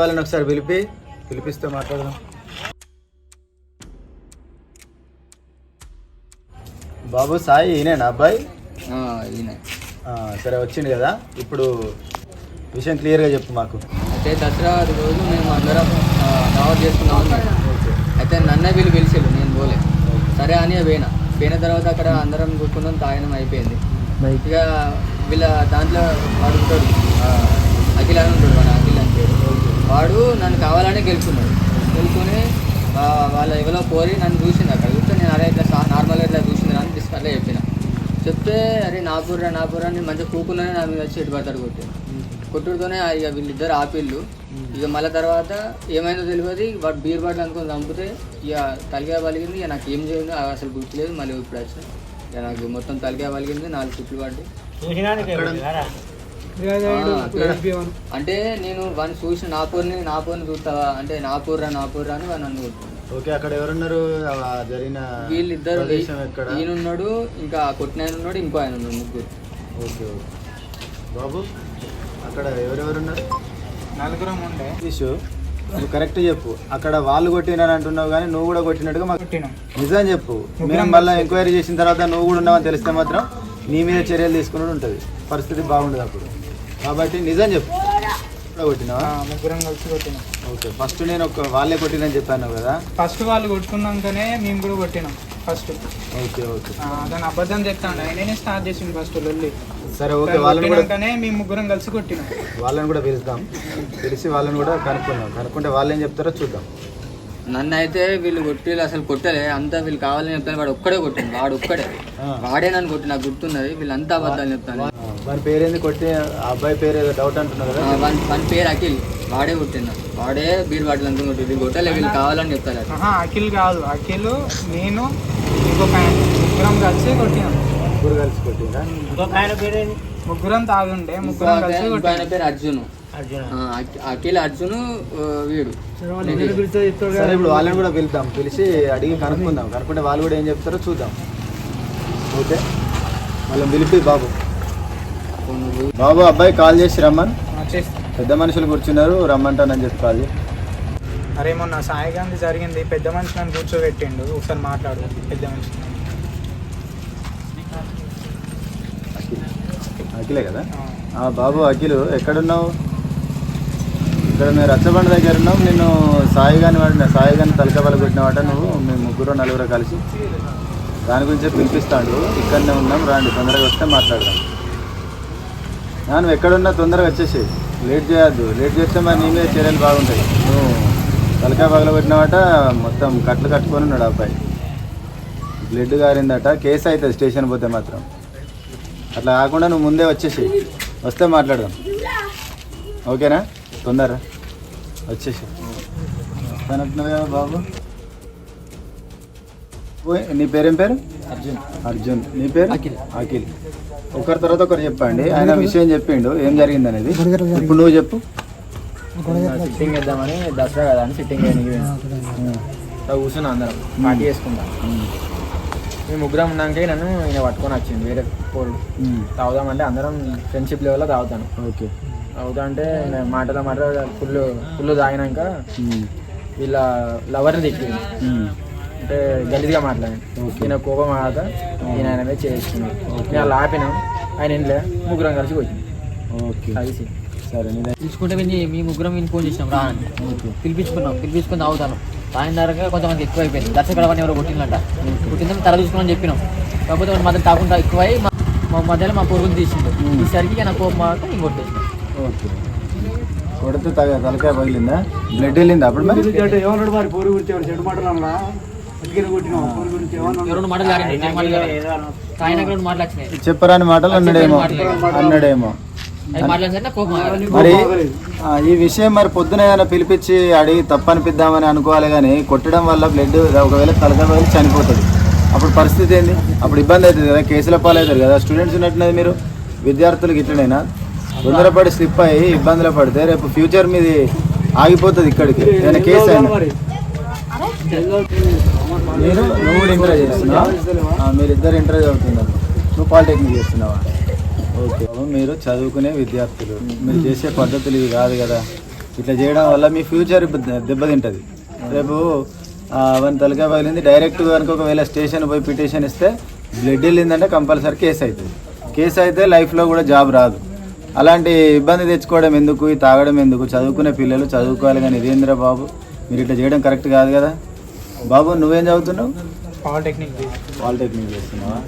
వాళ్ళని ఒకసారి పిలిపిస్తే మాట్లాడదాం. బాబు సాయి ఈయనేనా అబ్బాయి? సరే వచ్చింది కదా, ఇప్పుడు విషయం క్లియర్గా చెప్పు మాకు. అయితే దసరా రోజు మేము అందరం దావత్ చేసుకున్నాం. అయితే నన్నే వీళ్ళు పిలిచారు, నేను పోలే. సరే అని పోయిన తర్వాత అక్కడ అందరం కూర్చున్నాం, తాగడం అయిపోయింది. ఇక వీళ్ళ దాంట్లో వాడు ఉంటాడు, అఖిల్ అని ఉంటాడు, వాడు అఖిల్ అని పేరు. వాడు నన్ను కావాలనే గెలుచుకుని వాళ్ళ ఎవరో పోరి నన్ను చూసింది. అక్కడ చూస్తే నేను అరే ఇట్లా నార్మల్గా ఇట్లా చూసింది అని అట్లా చెప్తే అరే నా పూర్రా అని మంచిగా కూకున్నానే నా మీద వచ్చి ఎటు పడతాడు కొట్టుడుతోనే ఇక వీళ్ళిద్దరు ఆపిళ్ళు. ఇక మళ్ళీ తర్వాత ఏమైందో తెలియదు, వాడు బీర్ బాటిల్ అనుకుని చంపితే ఇక తలకాయ పలిగింది. ఇక నాకు ఏం చేయండి అసలు గుర్తులేదు. మళ్ళీ ఇప్పుడు వచ్చాను, ఇక నాకు మొత్తం తలకాయ పలిగింది, 4 కుట్లు పడ్డాయి. అంటే నేను వాడిని చూసి నా పూర్ని చూస్తావా అంటే నా పూర్రా అని వాడు నన్ను కొట్టాడు. ఓకే, అక్కడ ఎవరున్నారు జరిగిన? వీళ్ళిద్దరు, ఈయనున్నాడు, ఇంకా కొట్టిన ఆయన ఉన్నాడు, ఇంకో ఆయన ఉన్నాడు, ముగ్గురు. ఓకే బాబు, అక్కడ ఎవరెవరున్నారు? 4 ఉండే. ఇష్యూ నువ్వు కరెక్ట్ చెప్పు. అక్కడ వాళ్ళు కొట్టినని అంటున్నావు కానీ నువ్వు కూడా కొట్టినట్టుగా మాకు నిజం చెప్పు. మేము మళ్ళీ ఎంక్వైరీ చేసిన తర్వాత నువ్వు కూడా ఉన్నావని తెలిస్తే మాత్రం నీ మీద చర్యలు తీసుకుని ఉంటుంది, పరిస్థితి బాగుండదు అప్పుడు. కాబట్టి నిజం చెప్పు, కొట్టినావా? ముగ్గురం కలిసి కొట్టినాం. ఓకే, ఫస్ట్ నేను వాళ్ళే కొట్టినని చెప్పాను కదా. ఫస్ట్ వాళ్ళు కొట్టుకున్నాకనే మేము కూడా కొట్టినాం ఫస్ట్. ఓకే దాన్ని అబద్ధం చెప్తాను, ఆయననే స్టార్ట్ చేసింది ఫస్ట్ లొల్లి. సరే ఓకే, వాళ్ళని కూడా మేము ముగ్గురం కలిసి కొట్టినాం. వాళ్ళని కూడా పిలుస్తాం, తెలిసి వాళ్ళని కూడా కనుక్కుంటే వాళ్ళు ఏం చెప్తారో చూద్దాం. నన్ను అయితే వీళ్ళు కొట్టిలు అసలు కొట్టలే, అంతా వీళ్ళు కావాలని చెప్తాను. వాడు ఒక్కడే కొట్టింది, వాడే నన్ను కొట్టి, నాకు గుర్తున్నది. వీళ్ళంతా అబద్ధాలు చెప్తాను. వాడి పేరేంది కొట్టి? అబ్బాయి పేరు ఏదో డౌట్ అంటున్నారు కదా. వాని పేరు అఖిల్, వాడే కొట్టింది, వాడే బీర్ బాటిల్ అంతా కొట్టి. వీళ్ళు కొట్టలే, వీళ్ళు కావాలని చెప్తారు. అఖిల్ కాదు, అఖిల్ నేను ఇంకొక ముగ్గురం కలిసి కొట్టినాం. ముగ్గురు కలిసి కొట్టిందా? ముగ్గురం తాగుండే, ముగ్గురం కలిసి కొట్టిన. ఆయన పేరు అర్జున్, అఖిల్ అర్జున్ వీడు. సరే ఇప్పుడు వాళ్ళని కూడా పిలుద్దాం, పిలిచి అడిగి కనుక్కుంటే వాళ్ళు కూడా ఏం చెప్తారో చూద్దాం. ఓకే, వాళ్ళని పిలిపి బాబు అబ్బాయి కాల్ చేసి రమ్మని, పెద్ద మనుషులు కూర్చున్నారు రమ్మంటానని చెప్పి కాల్ చేసి. అరే మొన్న సాయి గాంధీ జరిగింది, పెద్ద మనిషి నన్ను కూర్చోబెట్టిండు, ఒకసారి మాట్లాడు. పెద్ద మనిషి అఖిలే కదా? బాబు అఖిల్ ఎక్కడున్నావు? ఇక్కడ మేము రచ్చబండ దగ్గర ఉన్నాం. నిన్ను సాయి గాని తలకబల కొట్టినవాట నువ్వు. మేము 3-4 కలిసి దాని గురించి పిలిపిస్తాడు. ఇక్కడనే ఉన్నాం, రాండి, తొందరగా వస్తే మాట్లాడదాం. నువ్వు ఎక్కడున్నా తొందరగా వచ్చేసి, లేట్ చేయొద్దు. లేట్ చేస్తే మరి నీ మీద చర్యలు బాగుంటాయి. నువ్వు తలకాయ పగల కొట్టినవాట, మొత్తం కట్లు కట్టుకొని ఉన్నాడు అబ్బాయి. బ్లడ్ గారిందట, కేసు అవుతుంది స్టేషన్ పోతే మాత్రం. అట్లా కాకుండా నువ్వు ముందే వచ్చేసి, వస్తే మాట్లాడదాం. ఓకేనా? తొందరగా వచ్చేసి అంటున్నారు కదా బాబు. నీ పేరేం పేరు? అర్జున్. నీ పేరు? అఖిల్. ఒకరి తర్వాత ఒకరు చెప్పండి. ఆయన విషయం చెప్పిండు ఏం జరిగింది అనేది. ఇప్పుడు నువ్వు చెప్పు. సిట్టింగ్ వేద్దామని, దసరా కదా అని సిట్టింగ్ కూర్చున్నా, అందరం పార్టీ చేసుకుంటాం. మేము ముగ్గురం ఉన్నాకే నన్ను ఈయన పట్టుకొని వచ్చింది, వేరే పోరు తాగుదామంటే అందరం ఫ్రెండ్షిప్ లెవెల్లో తాగుతాను. ఓకే, తాగుతా అంటే మాటల ఫుల్ తాగినాక వీళ్ళ లవర్ని తిట్టింది, అంటే గలీజ్గా మాట్లాడి. ఈయన కోపం ఆట ఈయన ఆయన మీద చేసుకున్నాడు. నేను అలా ఆపినాం, ఆయన ఇంట్లో ముగ్గురం కలిసి వచ్చింది. ఓకే, కలిసి సరే తీసుకుంటే మీ ముగ్గురం వీళ్ళు ఫోన్ చేసినాం రా అని. పిలిపించుకొని తాగుతాను. సాయంత్రం కొంతమంది ఎక్కువ అయిపోయింది. దర్శకడవని ఎవరో కొట్టిందంట, కొట్టిందని తల చూసుకుని చెప్పినాం. కాకపోతే వాడు మధ్య తాకుండా ఎక్కువై మా మధ్యలో మా పొరుగుని తీసిండు. ఈసరికి నాకు కోపం మాట ఇంకొట్టేసింది. ఓకే, కొడితే తలకాయ పగిలిందా? బ్లడ్ వెళ్ళిందా అప్పుడు? మరి చెప్పరాని మాటలు అన్నాడేమో. మరి ఈ విషయం మరి పొద్దున ఏదైనా పిలిపించి అడిగి తప్పనిపిద్దామని అనుకోవాలి కానీ, కొట్టడం వల్ల బ్లడ్ ఒకవేళ తలకాయ పగిలి చనిపోతుంది. అప్పుడు పరిస్థితి ఏంది? అప్పుడు ఇబ్బంది అవుతుంది కదా, కేసుల పాలవుతారు కదా. స్టూడెంట్స్ ఉన్నట్టున్నది, మీరు విద్యార్థులకు ఇట్లనేనా? తొందరపడి స్లిప్ అయ్యి ఇబ్బందులు పడితే రేపు ఫ్యూచర్ మీది ఆగిపోతుంది ఇక్కడికి. ఏదైనా కేసు అయినా నువ్వు కూడా ఇంటర్ చేస్తున్నావా? మీరిద్దరు ఇంటర్ చదువుతున్నారు. నువ్వు పాలిటెక్నిక్ చేస్తున్నావా? ఓకే. మీరు చదువుకునే విద్యార్థులు, మీరు చేసే పద్ధతులు ఇవి కాదు కదా. ఇట్లా చేయడం వల్ల మీ ఫ్యూచర్ దెబ్బతింటుంది. రేపు అవన్నీ తలకాయ పగిలింది డైరెక్ట్ కనుక ఒకవేళ స్టేషన్ పోయి పిటిషన్ ఇస్తే బ్లడ్ వెళ్ళిందంటే కంపల్సరీ కేసు అవుతుంది. కేసు అయితే లైఫ్లో కూడా జాబ్ రాదు. అలాంటి ఇబ్బంది తెచ్చుకోవడం ఎందుకు, ఈ తాగడం ఎందుకు? చదువుకునే పిల్లలు చదువుకోవాలి. కానీ ఇదేంద్ర బాబు మీరు ఇట్లా చేయడం కరెక్ట్ కాదు కదా. బాబు నువ్వేం చదువుతున్నావు? పాలిటెక్నిక్ చేస్తున్నావా?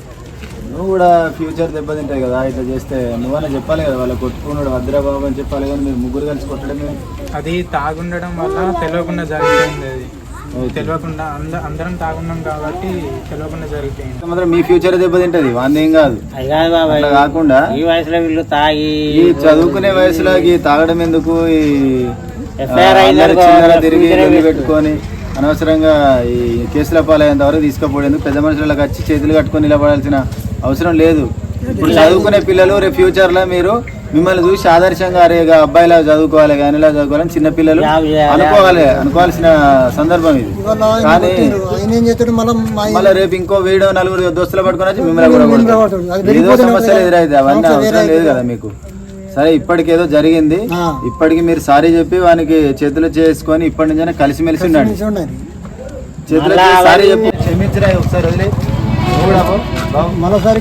నువ్వు కూడా ఫ్యూచర్ దెబ్బతింటాయి కదా ఇట్లా చేస్తే. నువ్వన్నా చెప్పాలి కదా వాళ్ళు కొట్టుకున్నాడు వద్దురా బాబు అని చెప్పాలి. కానీ మీరు ముగ్గురు కలిసి కొట్టడమే. అది తాగుండడం వల్ల తెలియకుండా జరిగిపోయింది. అది తెలియకుండా అందరం తాగున్నాం కాబట్టి తెలియకుండా జరిగిపోయింది. మాత్రం మీ ఫ్యూచర్ దెబ్బతింటది, వాందేం కాదు. అట్లా కాకుండా ఈ వయసులో వీళ్ళు తాగి ఈ చదువుకునే వయసులో ఈ తాగడం ఎందుకు, ఈ చిల్లర తిరిగి వెళ్ళి పెట్టుకొని అనవసరంగా ఈ కేసుల పాలయ్యేంత వరకు తీసుకుపోయేందుకు పెద్ద మనుషులకు వచ్చి చేతులు కట్టుకొని నిలబడాల్సిన అవసరం లేదు. ఇప్పుడు చదువుకునే పిల్లలు రేపు ఫ్యూచర్లో మీరు మిమ్మల్ని చూసి ఆదర్శంగా అరే అబ్బాయిలా చదువుకోవాలి కానీ ఇలా చదువుకోవాలని చిన్న పిల్లలు అనుకోవాల్సిన సందర్భం ఇది. కానీ మళ్ళీ రేపు ఇంకో వీడియో నలుగురు దోస్తులు పట్టుకొని వచ్చి మిమ్మల్ని కూడా కొడతారు. ఏదో సమస్యలు ఎదురైతే అవన్నీ అవసరం లేదు కదా మీకు. సరే ఇప్పటికేదో జరిగింది, ఇప్పటికి మీరు సారీ చెప్పి వానికి చేతులు చేసుకొని ఇప్పటి నుంచైనా కలిసిమెలిసి ఉండండి. చేతులు సారీ చెప్పి క్షమించరా ఒకసారి వదిలే మరోసారి